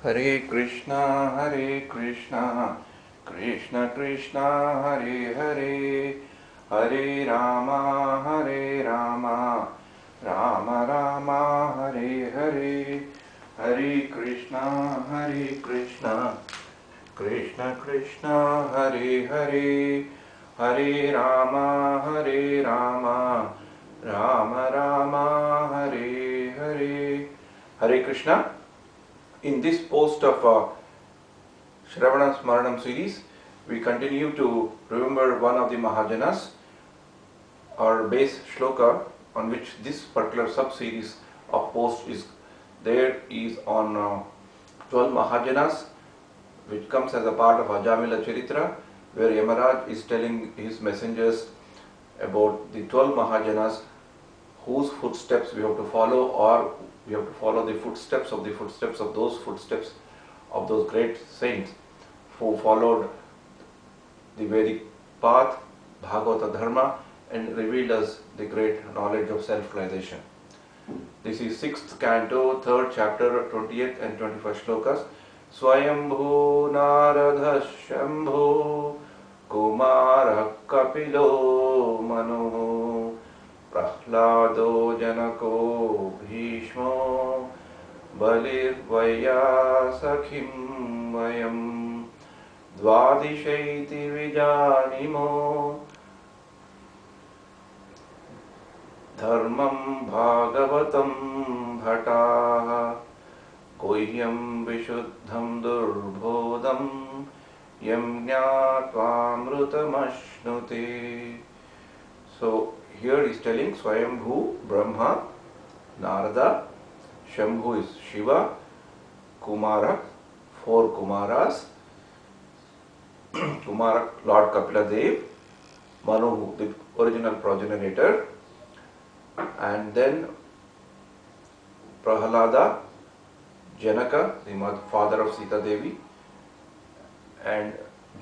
Hare Krishna, Krishna Krishna, Hare Hare, Hare Rama, Rama Rama, Hare Hare, Hare Krishna, Krishna Krishna, Hare Hare, Hare Rama, Rama Rama, Hare Hare. Hare Krishna. In this post of Sravanam-Smaranam series, we continue to remember one of the Mahajanas. Our base shloka on which this particular sub-series of post is there is on 12 Mahajanas, which comes as a part of Ajamila Charitra, where Yamaraj is telling his messengers about the 12 Mahajanas whose footsteps we have to follow, or we have to follow the footsteps of those great saints who followed the Vedic path, Bhagavata Dharma, and revealed us the great knowledge of self-realization. This is 6th canto, 3rd chapter, 20th and 21st shlokas. Swayambhu Narada Shambhu Kumara Kapilo Manu Prahlado Janako Bhishmo Balirvaya Sakhim Vayam Dvadishaiti Vijanimo Dharmam Bhagavatam Bhataha Guhyam Vishuddham Durbodham Yam Jnatva Amrutam. So here he is telling Swayambhu, Brahma, Narada, Shambhu is Shiva, Kumara, 4 Kumaras, Kumara, Lord Kapila Dev, Manu, the original progenitor, and then Prahalada, Janaka, the father of Sita Devi, and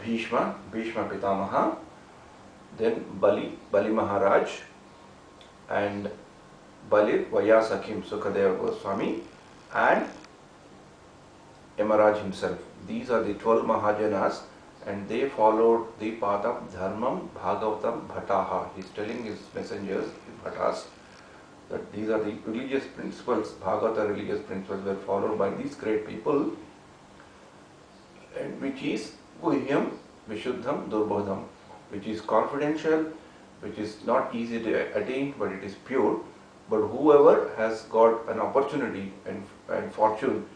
Bhishma Pitamaha, then Bali Maharaj, and Balir Vayasakhim, Sukadeva Goswami, and Yamaraj himself. These are the 12 Mahajanas, and they followed the path of Dharmam Bhagavatam Bhataha. He is telling his messengers, the Bhattas, that these are the religious principles, Bhagavata religious principles were followed by these great people, and which is Guhyam Vishuddham Durbodham, which is confidential, which is not easy to attain, but it is pure. But whoever has got an opportunity and fortune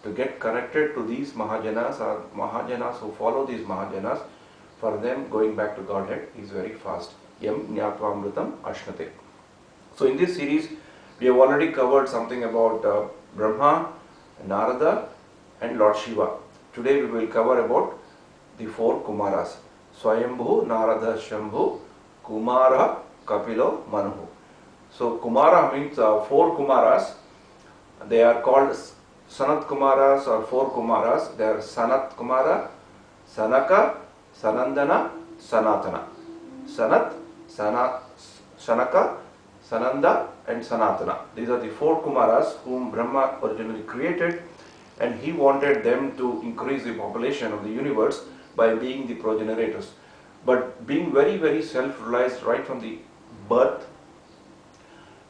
to get connected to these Mahajanas, or Mahajanas who follow these Mahajanas, for them going back to Godhead is very fast. Yam Jnatva Amrutam Ashnate. So in this series, we have already covered something about Brahma, Narada, and Lord Shiva. Today we will cover about the 4 Kumaras. Swayambhu, Narada, Shambhu, Kumara, Kapilo, Manu. So Kumara means 4 Kumaras. They are called Sanat Kumaras or 4 Kumaras. They are Sanat Kumara, Sanaka, Sanandana, Sanatana. Sanat, Sanaka, Sananda and Sanatana. These are the 4 Kumaras whom Brahma originally created, and he wanted them to increase the population of the universe by being the progenitors. But being very, very self-realized right from the birth,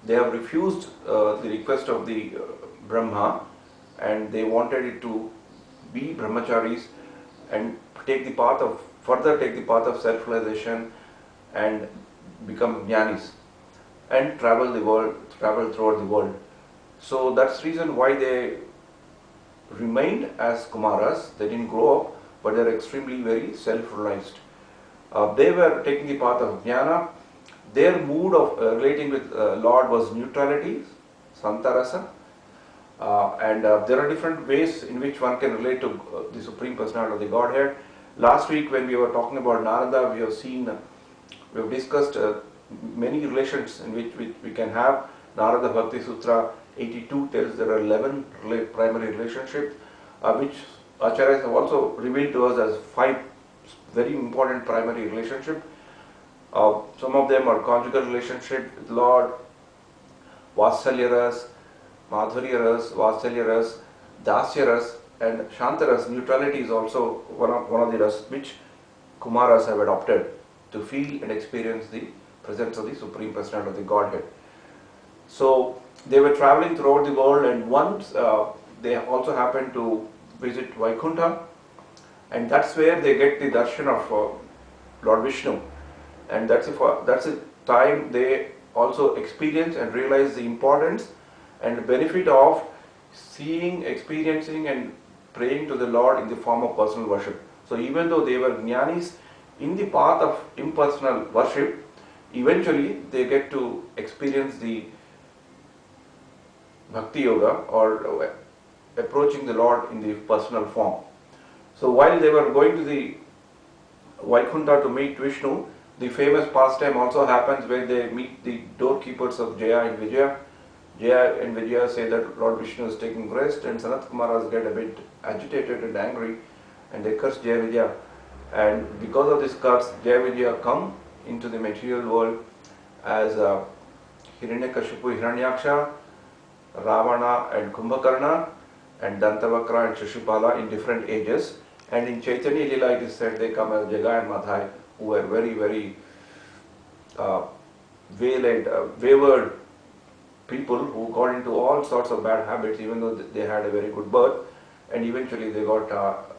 they have refused the request of the Brahma, and they wanted it to be brahmacharis and take the path of self-realization and become jnanis and travel throughout the world. So that's the reason why they remained as Kumaras. They didn't grow up, but they are extremely very self-realized. They were taking the path of jnana. Their mood of relating with Lord was neutrality, santarasa, and there are different ways in which one can relate to the Supreme Personality of the Godhead. Last week when we were talking about Narada, we have discussed many relations in which we can have. Narada Bhakti Sutra 82 tells there are 11 primary relationships, which Acharyas have also revealed to us as 5 very important primary relationships. Some of them are conjugal relationship with Lord, Vatsalya Ras, Madhurya Ras, Vatsalya Ras, Dasya Ras, and Shantaras, neutrality, is also one of the ras which Kumaras have adopted to feel and experience the presence of the Supreme Personality of the Godhead. So they were traveling throughout the world, and once they also happened to visit Vaikuntha, and that's where they get the darshan of Lord Vishnu, and that's a time they also experience and realize the importance and the benefit of seeing, experiencing and praying to the Lord in the form of personal worship. So even though they were jnanis in the path of impersonal worship, eventually they get to experience the Bhakti Yoga, or approaching the Lord in the personal form. So while they were going to the Vaikuntha to meet Vishnu, the famous pastime also happens where they meet the doorkeepers of Jaya and Vijaya. Jaya and Vijaya say that Lord Vishnu is taking rest, and Sanat Kumaras get a bit agitated and angry, and they curse Jaya Vijaya. And because of this curse, Jaya Vijaya come into the material world as Hiranyakashipu, Hiranyaksha, Ravana and Kumbhakarna, and Dantavakra and Shishupala in different ages. And in Chaitanya Lila it is said they come as Jagai and Madhai, who were very, very wayward people who got into all sorts of bad habits, even though they had a very good birth, and eventually they got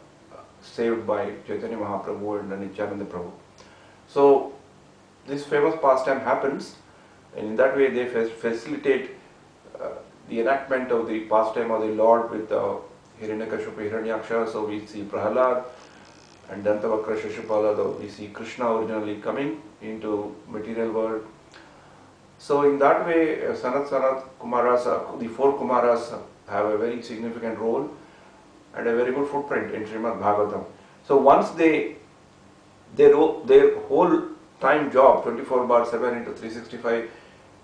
saved by Chaitanya Mahaprabhu and Nityananda Prabhu. So this famous pastime happens, and in that way they facilitate the enactment of the pastime of the Lord with Hiranyakashipu, Hiranyaksha. So we see Prahalad and Dantavakra, Shishupala, though we see Krishna originally coming into material world. So in that way, Sanat Kumaras, the four Kumaras, have a very significant role and a very good footprint in Srimad Bhagavatam. So once their whole time job, 24/7 into 365,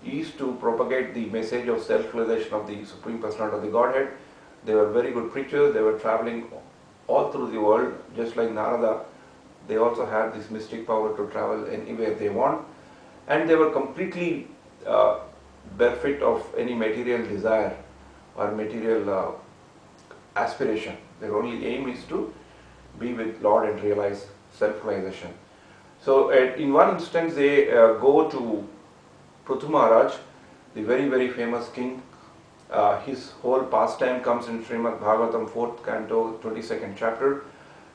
is to propagate the message of self-realization of the Supreme Personality of the Godhead. They were very good preachers. They were traveling all through the world, just like Narada. They also had this mystic power to travel anywhere they want, and they were completely bereft of any material desire or material aspiration. Their only aim is to be with Lord and realize self-realization. So in one instance they go to Prithu Maharaj, the very, very famous king. His whole pastime comes in Srimad Bhagavatam 4th canto 22nd chapter,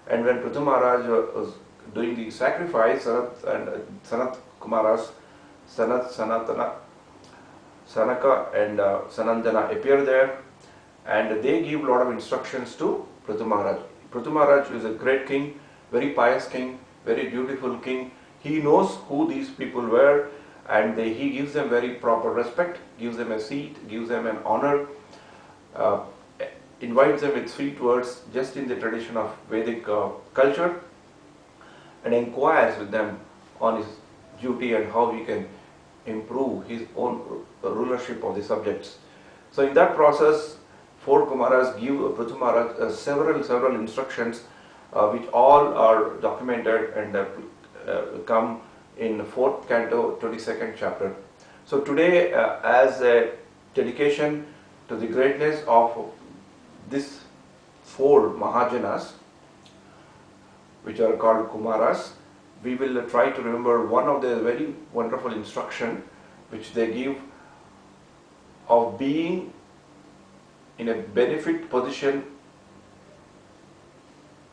and when Prithu Maharaj was doing the sacrifice, Sanat Kumaras, Sanatana, Sanaka and Sanandana appear there, and they give a lot of instructions to Prithu Maharaj. Prithu Maharaj is a great king, very pious king, very beautiful king. He knows who these people were, and he gives them very proper respect, gives them a seat, gives them an honor, invites them with sweet words just in the tradition of Vedic culture, and inquires with them on his duty and how he can improve his own rulership of the subjects. So in that process, four Kumaras give Prithu Maharaj several instructions which all are documented and come in 4th canto 22nd chapter. So today, as a dedication to the greatness of this four Mahajanas, which are called Kumaras, we will try to remember one of the very wonderful instruction which they give of being in a benefit position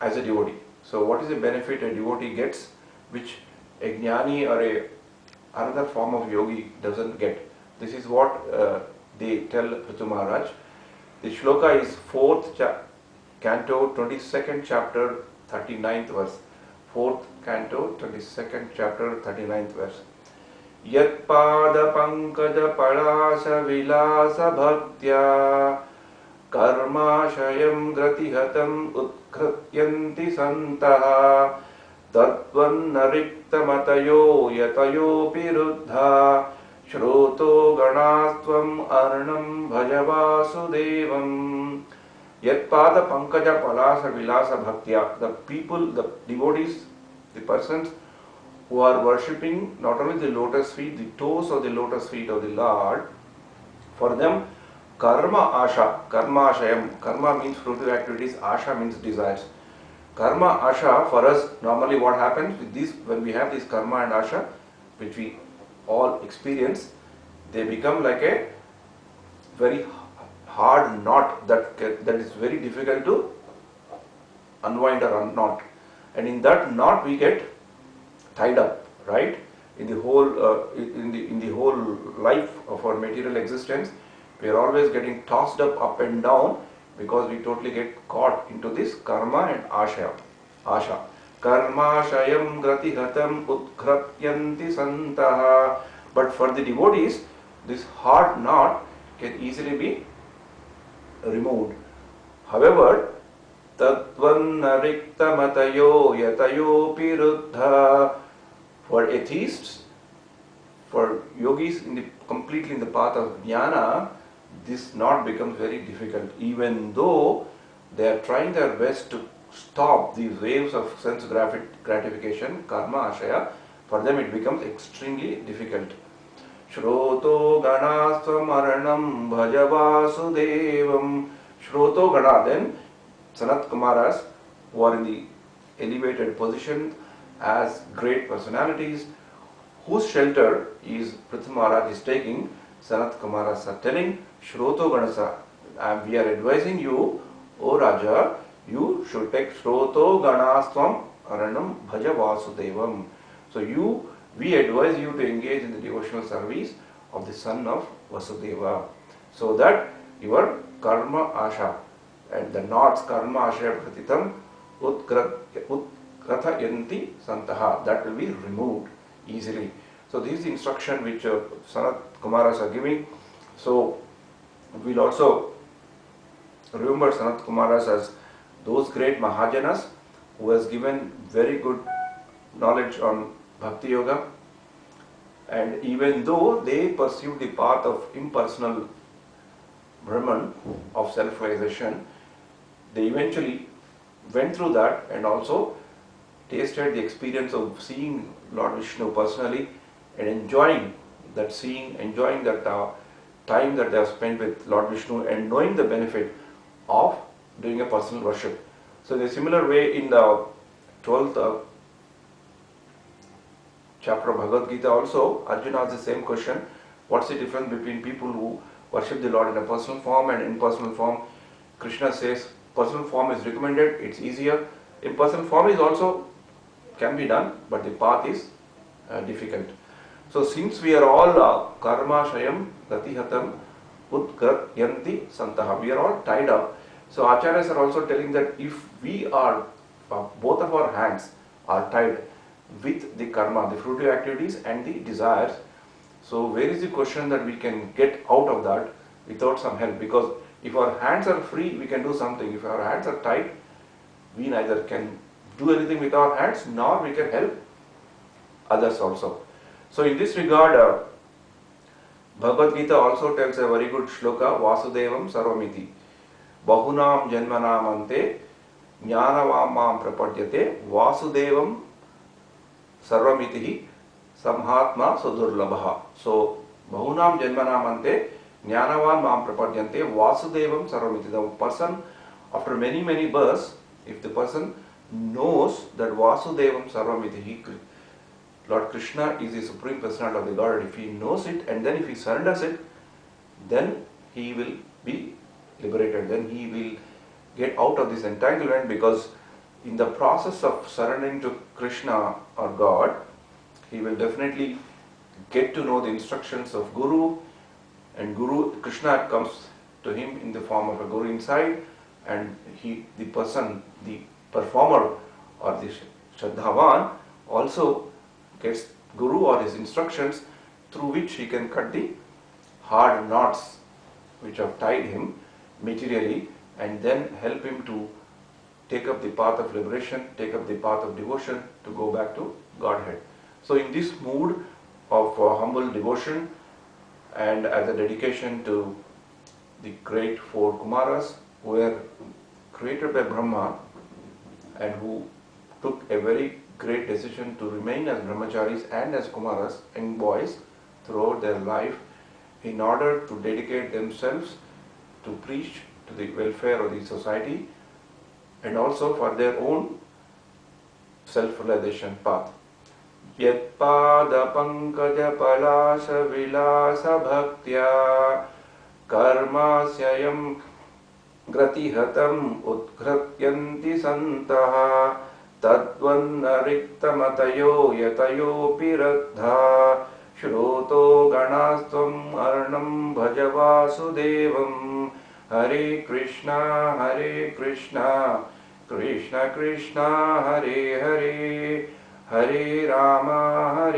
as a devotee. So what is the benefit a devotee gets, which a jnani or another form of yogi doesn't get? This is what they tell Prithu Maharaj. The shloka is 4th canto 22nd chapter 39th verse. 4th canto 22nd chapter 39th verse. Yat pada pankaja palasa vilasa bhaktya karma shayam gratihatam utkrityanti santaha tatvan narikta matayo yatayo piruddha shroto ganastvam arnam bhajavasudevam. Yat pada pankaja palasa vilasa bhaktya. The people, the devotees, the persons who are worshipping not only the lotus feet, the toes of the lotus feet of the Lord, for them Karma Asha, Karma Ashayam. Karma means fruitive activities, Asha means desires. Karma Asha, for us, normally what happens with this, when we have this Karma and Asha, which we all experience, they become like a very hard knot that is very difficult to unwind or unknot. And in that knot we get tied up, right? In the whole life of our material existence, we are always getting tossed up and down because we totally get caught into this karma and asha. Karma shayam gratihatam utkrapyanti santaha. But for the devotees, this hard knot can easily be removed. However, tatvanna riktamatayo yatayo piruddha. For atheists, for yogis completely in the path of jnana, this knot becomes very difficult, even though they are trying their best to stop these waves of sense gratification, karma ashaya. For them it becomes extremely difficult. Shroto gana Sravanam-Smaranam-Mahajanas-F-Kumaras. Shroto gana, then Sanat Kumaras, who are in the elevated position as great personalities, whose shelter is Prithu Maharaj is taking. Sanat Kumaras are telling, Shroto Ganasa, we are advising you, O Raja, you should take Shroto Ganaswam Aranam Bhaja Vasudevam. So we advise you to engage in the devotional service of the son of Vasudeva, so that your karma asha and the knots karma asha pratitam Krathayanti Santaha, that will be removed easily. So this is the instruction which Sanat Kumaras are giving. So we'll also remember Sanat Kumaras as those great Mahajanas who has given very good knowledge on Bhakti Yoga, and even though they pursued the path of impersonal Brahman, of self-realization, they eventually went through that and also tasted the experience of seeing Lord Vishnu personally and enjoying that time that they have spent with Lord Vishnu and knowing the benefit of doing a personal worship. So in a similar way, in the 12th chapter of Bhagavad Gita also, Arjuna asks the same question: what's the difference between people who worship the Lord in a personal form and impersonal form? Krishna says personal form is recommended, it's easier. Impersonal form is also can be done, but the path is difficult. So since we are all karma shayam ratihatam utkaryanti santaha, we are all tied up. So acharyas are also telling that if we are, both of our hands are tied with the karma, the fruitive activities and the desires, so where is the question that we can get out of that without some help? Because if our hands are free, we can do something. If our hands are tied, we neither can do anything with our hands, nor we can help others also. So in this regard, Bhagavad Gita also tells a very good shloka, Vasudevam Sarvamiti. Bahunam Janmanam Ante Jnanavam Mam Prapadyate Vasudevam Sarvamiti Samhatma Sudurlabha. So Bahunam Janmanam Ante Jnanavam Mam Prapadyante Vasudevam Sarvamiti. The person, after many births, if the person knows that Vasudevam Sarvamiti, Lord Krishna is the Supreme Personality of the Godhead, if he knows it and then if he surrenders it, then he will be liberated, then he will get out of this entanglement, because in the process of surrendering to Krishna or God, he will definitely get to know the instructions of Guru, and Krishna comes to him in the form of a Guru inside, and the performer or the Shraddhavan also gets Guru or his instructions, through which he can cut the hard knots which have tied him materially, and then help him to take up the path of liberation, take up the path of devotion, to go back to Godhead. So in this mood of humble devotion, and as a dedication to the great four Kumaras who were created by Brahma and who took a very great decision to remain as brahmacharis and as Kumaras, young boys, throughout their life, in order to dedicate themselves to preach to the welfare of the society and also for their own self-realization path. Yatpada-pankaj-palasha-vilasa-bhaktya karmasyayam gratihatam udghratyanti santaha tadvanna-riktamatayo yatayopi raddha shroto ganastvam arnam bhajavasudevam. Hare Krishna, Krishna Krishna, Hare Hare, Hare Rama,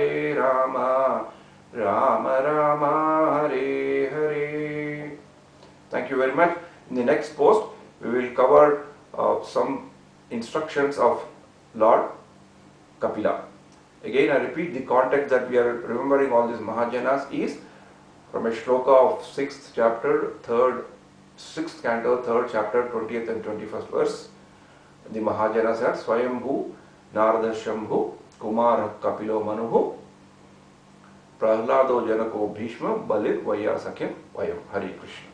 Rama Rama, Hare Hare. Thank you very much. In the next post, we will cover some instructions of Lord Kapila. Again, I repeat, the context that we are remembering all these Mahajanas is from a shloka of 6th chapter, 6th canto, 3rd chapter, 20th and 21st verse. The Mahajanas are Swayambhu, Narada Shambhu, Kumara Kapilo Manuhu, Prahlado Janako Bhishma, Balit Vaya Sakyam Vayam. Hare Krishna.